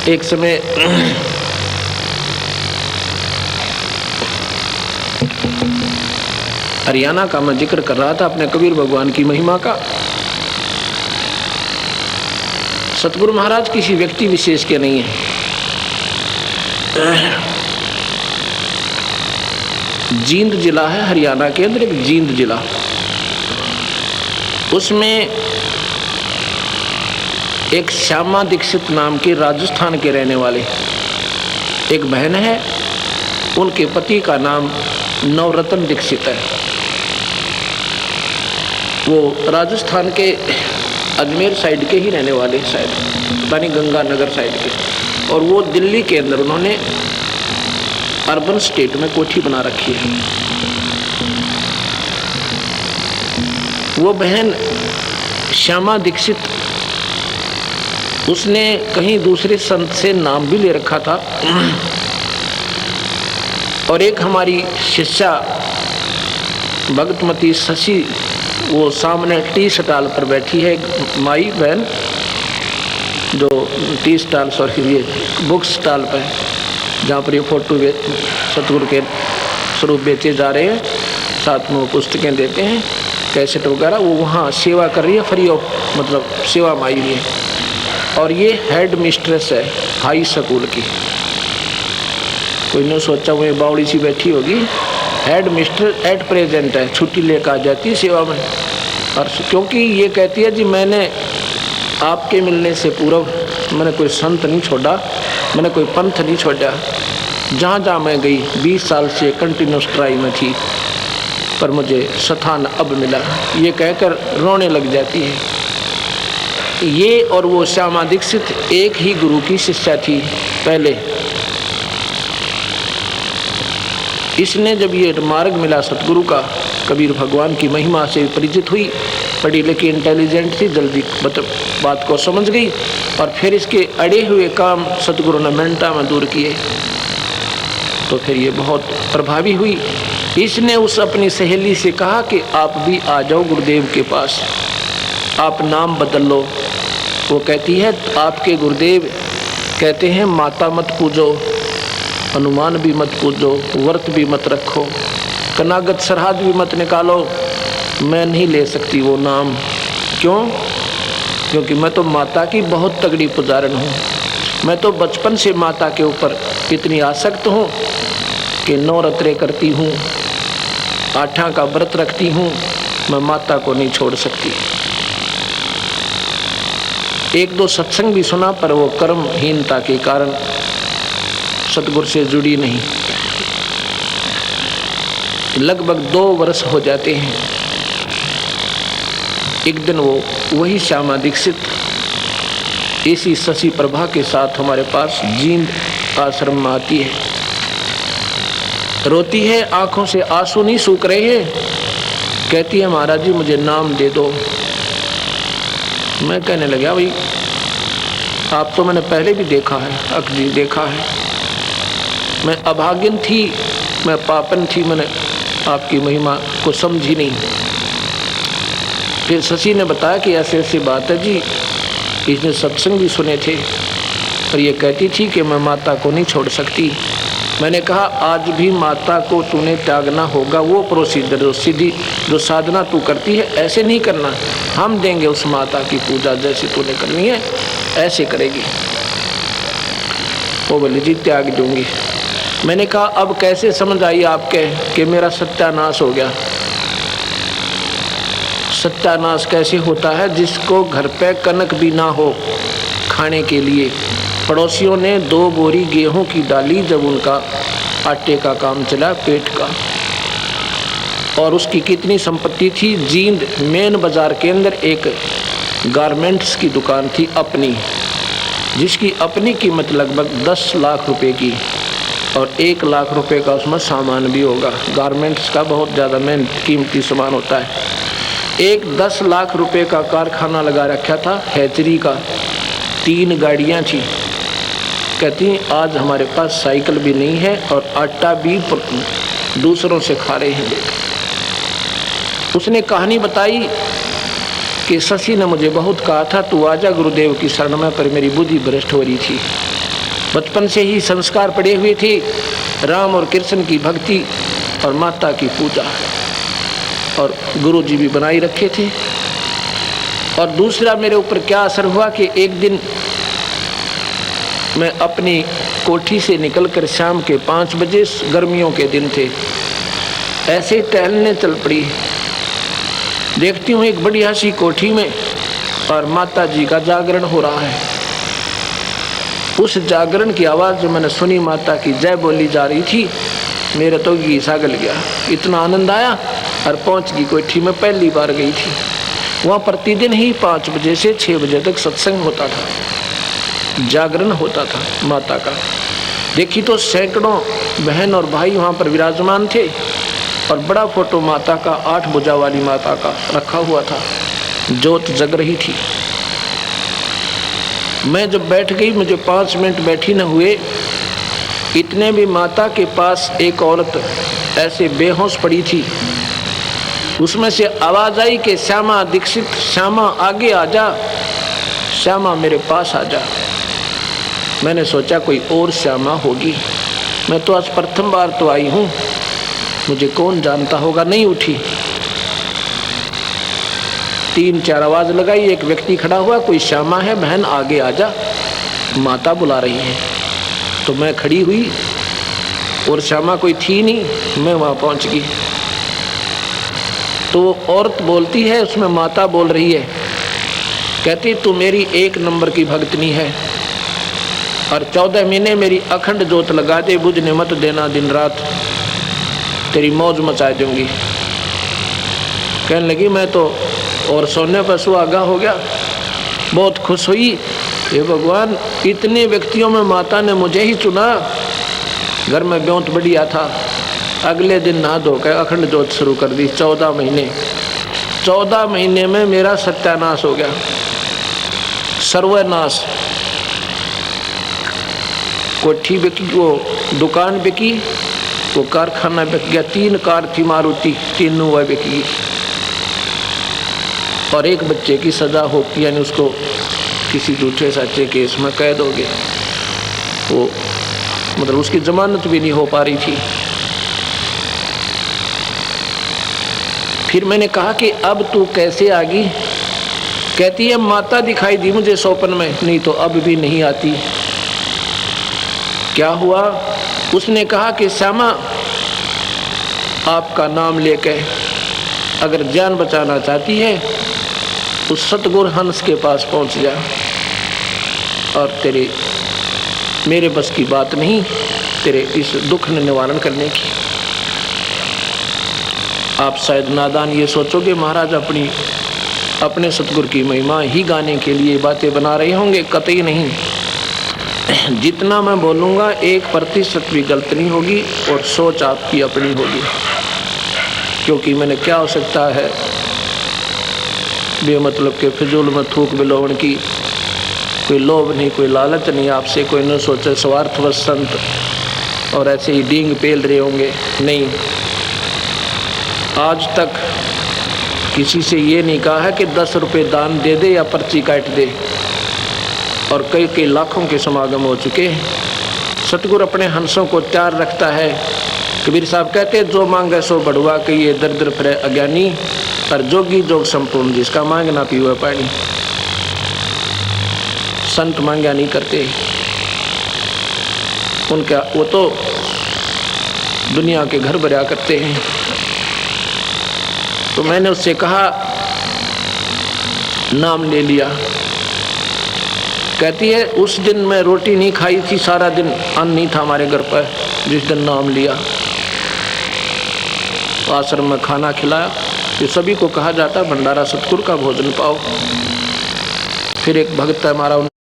एक समय हरियाणा का मैं जिक्र कर रहा था अपने कबीर भगवान की महिमा का। सतगुरु महाराज किसी व्यक्ति विशेष के नहीं है। जींद जिला है हरियाणा के अंदर, एक जींद जिला, उसमें एक श्यामा दीक्षित नाम के राजस्थान के रहने वाले एक बहन है। उनके पति का नाम नवरत्न दीक्षित है। वो राजस्थान के अजमेर साइड के ही रहने वाले, शायद पता नहीं गंगानगर साइड के। और वो दिल्ली के अंदर उन्होंने अर्बन स्टेट में कोठी बना रखी है। वो बहन श्यामा दीक्षित, उसने कहीं दूसरे संत से नाम भी ले रखा था। और एक हमारी शिष्या भगतमती शशि, वो सामने टी स्टॉल पर बैठी है, माई बहन जो टी स्टॉल ये बुक स्टॉल पर, जहाँ पर ये फोटो सतगुरु के स्वरूप बेचे जा रहे हैं, साथ में वो पुस्तकें देते हैं, कैसेट वगैरह, वो वहाँ सेवा कर रही है फ्री ऑफ, मतलब सेवा माई भी है। और ये हेड मिस्ट्रेस है हाई स्कूल की। कोई ने सोचा वो बावड़ी सी बैठी होगी, हेड मिस्ट्रेस एट प्रेजेंट है, छुट्टी लेकर आ जाती है सेवा में। और क्योंकि ये कहती है जी मैंने आपके मिलने से पूर्व मैंने कोई संत नहीं छोड़ा, मैंने कोई पंथ नहीं छोड़ा, जहाँ जहाँ मैं गई 20 साल से कंटिन्यूस ट्राई में थी, पर मुझे स्थान अब मिला, ये कहकर रोने लग जाती है। ये और वो श्यामा दीक्षित एक ही गुरु की शिष्या थी पहले। इसने जब ये मार्ग मिला सतगुरु का, कबीर भगवान की महिमा से परिचित हुई, पढ़ी लिखी इंटेलिजेंट थी, जल्दी बात को समझ गई, और फिर इसके अड़े हुए काम सतगुरु ने मिनटा में दूर किए। तो फिर ये बहुत प्रभावी हुई। इसने उस अपनी सहेली से कहा कि आप भी आ जाओ गुरुदेव के पास, आप नाम बदल लो। वो कहती है आपके गुरुदेव कहते हैं माता मत पूजो, हनुमान भी मत पूजो, व्रत भी मत रखो, कनागत सरहद भी मत निकालो, मैं नहीं ले सकती वो नाम। क्यों? क्योंकि मैं तो माता की बहुत तगड़ी पुजारन हूँ। मैं तो बचपन से माता के ऊपर इतनी आसक्त हूँ कि नवरात्रे करती हूँ, 8 का व्रत रखती हूँ, मैं माता को नहीं छोड़ सकती। 1-2 सत्संग भी सुना, पर वो कर्महीनता के कारण सतगुरु से जुड़ी नहीं। लगभग 2 वर्ष हो जाते हैं। एक दिन वो वही श्यामा दीक्षित इसी शशि प्रभा के साथ हमारे पास जींद आश्रम में आती है। रोती है, आंखों से आंसू नहीं सूख रहे हैं। कहती है महाराज जी मुझे नाम दे दो। मैं कहने लगा भाई आप तो मैंने पहले भी देखा है, अक्सर देखा है, मैं अभागिन थी, मैं पापन थी, मैंने आपकी महिमा को समझी नहीं। फिर शशि ने बताया कि ऐसे ऐसी बात है जी, इसने सत्संग भी सुने थे, पर ये कहती थी कि मैं माता को नहीं छोड़ सकती। मैंने कहा आज भी माता को तूने त्यागना होगा, वो प्रोसीजर जो सीधी जो साधना तू करती है ऐसे नहीं करना, हम देंगे उस माता की पूजा जैसे तूने करनी है ऐसे करेगी। वो बोले जी त्याग दूंगी। मैंने कहा अब कैसे समझ आई आपके कि मेरा सत्यानाश हो गया? सत्यानाश कैसे होता है? जिसको घर पे कनक भी ना हो खाने के लिए, पड़ोसियों ने 2 बोरी गेहूं की डाली जब उनका आटे का काम चला पेट का। और उसकी कितनी संपत्ति थी। जींद मेन बाजार के अंदर एक गारमेंट्स की दुकान थी अपनी, जिसकी अपनी कीमत लगभग 10 लाख रुपए की, और 1 लाख रुपए का उसमें सामान भी होगा। गारमेंट्स का बहुत ज़्यादा मेन कीमती सामान होता है। एक 10 लाख रुपए का कारखाना लगा रखा था हैचरी का, 3 गाड़ियाँ थी। कहती आज हमारे पास साइकिल भी नहीं है और आटा भी दूसरों से खा रहे हैं। उसने कहानी बताई कि शशि ने मुझे बहुत कहा था तू आजा गुरुदेव की शरण में, पर मेरी बुद्धि भ्रष्ट हो रही थी। बचपन से ही संस्कार पड़े हुए थे, राम और कृष्ण की भक्ति और माता की पूजा, और गुरु जी भी बनाए रखे थे। और दूसरा मेरे ऊपर क्या असर हुआ कि एक दिन मैं अपनी कोठी से निकलकर शाम के 5 बजे, गर्मियों के दिन थे, ऐसे टहलने चल पड़ी। देखती हूँ एक बढ़िया सी कोठी में और माता जी का जागरण हो रहा है। उस जागरण की आवाज़ जो मैंने सुनी, माता की जय बोली जा रही थी, मेरा तो गीसा गल गया, इतना आनंद आया। और पहुँच गई कोठी में, पहली बार गई थी वहाँ। प्रतिदिन ही 5 बजे से 6 बजे तक सत्संग होता था, जागरण होता था माता का। देखी तो सैकड़ों बहन और भाई वहाँ पर विराजमान थे, और बड़ा फोटो माता का, 8 भुजा वाली माता का रखा हुआ था, ज्योत जग रही थी। मैं जब बैठ गई, मुझे 5 मिनट बैठी न हुए, इतने भी माता के पास एक औरत ऐसे बेहोश पड़ी थी। उसमें से आवाज़ आई कि श्यामा दीक्षित, श्यामा आगे आ जा, श्यामा मेरे पास आ जा। मैंने सोचा कोई और श्यामा होगी, मैं तो आज प्रथम बार तो आई हूँ, मुझे कौन जानता होगा। नहीं उठी। 3-4 आवाज़ लगाई, एक व्यक्ति खड़ा हुआ, कोई श्यामा है बहन आगे आ जा, माता बुला रही है। तो मैं खड़ी हुई और श्यामा कोई थी नहीं, मैं वहाँ पहुँच गई। तो वो औरत बोलती है, उसमें माता बोल रही है, कहती तू मेरी 1 नंबर की भक्तनी है, और 14 महीने मेरी अखंड जोत लगा दे, बुझने मत देना दिन रात, तेरी मौज मचा दूंगी। कहने लगी मैं तो और सोने पर सुहागा हो गया, बहुत खुश हुई। हे भगवान, इतने व्यक्तियों में माता ने मुझे ही चुना। घर में ब्योंत बढ़िया था, अगले दिन नहा धोकर अखंड जोत शुरू कर दी। 14 महीने में मेरा सत्यानाश हो गया, सर्वनाश। कोठी बिकी, वो दुकान बिकी, वो कारखाना बिक गया। 3 कार थी मारुति, तीनों वह बिक गई। और एक बच्चे की सजा हो, यानी उसको किसी झूठे सच्चे केस में कैद हो गए, वो मतलब उसकी जमानत भी नहीं हो पा रही थी। फिर मैंने कहा कि अब तू कैसे आ गई? कहती है माता दिखाई दी मुझे स्वप्न में, नहीं तो अब भी नहीं आती। क्या हुआ? उसने कहा कि श्यामा, आपका नाम लेकर अगर जान बचाना चाहती है उस सतगुरु हंस के पास पहुंच जा, और तेरे मेरे बस की बात नहीं तेरे इस दुख ने निवारण करने की। आप शायद नादान ये सोचोगे महाराज अपने सतगुरु की महिमा ही गाने के लिए बातें बना रहे होंगे। कतई नहीं, जितना मैं बोलूँगा 1% भी गलत नहीं होगी, और सोच आपकी अपनी होगी। क्योंकि मैंने क्या हो सकता है बेमतलब के फिजूल में थूक बिलोवन की, कोई लोभ नहीं, कोई लालच नहीं आपसे, कोई न सोचे स्वार्थवश संत और ऐसे ही डींग पेल रहे होंगे। नहीं, आज तक किसी से ये नहीं कहा है कि 10 रुपये दान दे दे या पर्ची काट दे, और कई लाखों के समागम हो चुके हैं। सतगुरु अपने हंसों को तैयार रखता है। कबीर साहब कहते जो मांगे सो बढ़वा के ये दर दर फिरे अज्ञानी, पर जोगी जोग संपूर्ण जिसका मांग ना पीवे पानी। संत मांगा नहीं करते, उनका वो तो दुनिया के घर भरा करते हैं। तो मैंने उससे कहा, नाम ले लिया। कहती है उस दिन मैं रोटी नहीं खाई थी, सारा दिन अन्न नहीं था हमारे घर पर, जिस दिन नाम लिया। आश्रम में खाना खिलाया, ये सभी को कहा जाता है भंडारा सतगुरु का भोजन पाओ। फिर एक भक्त है हमारा,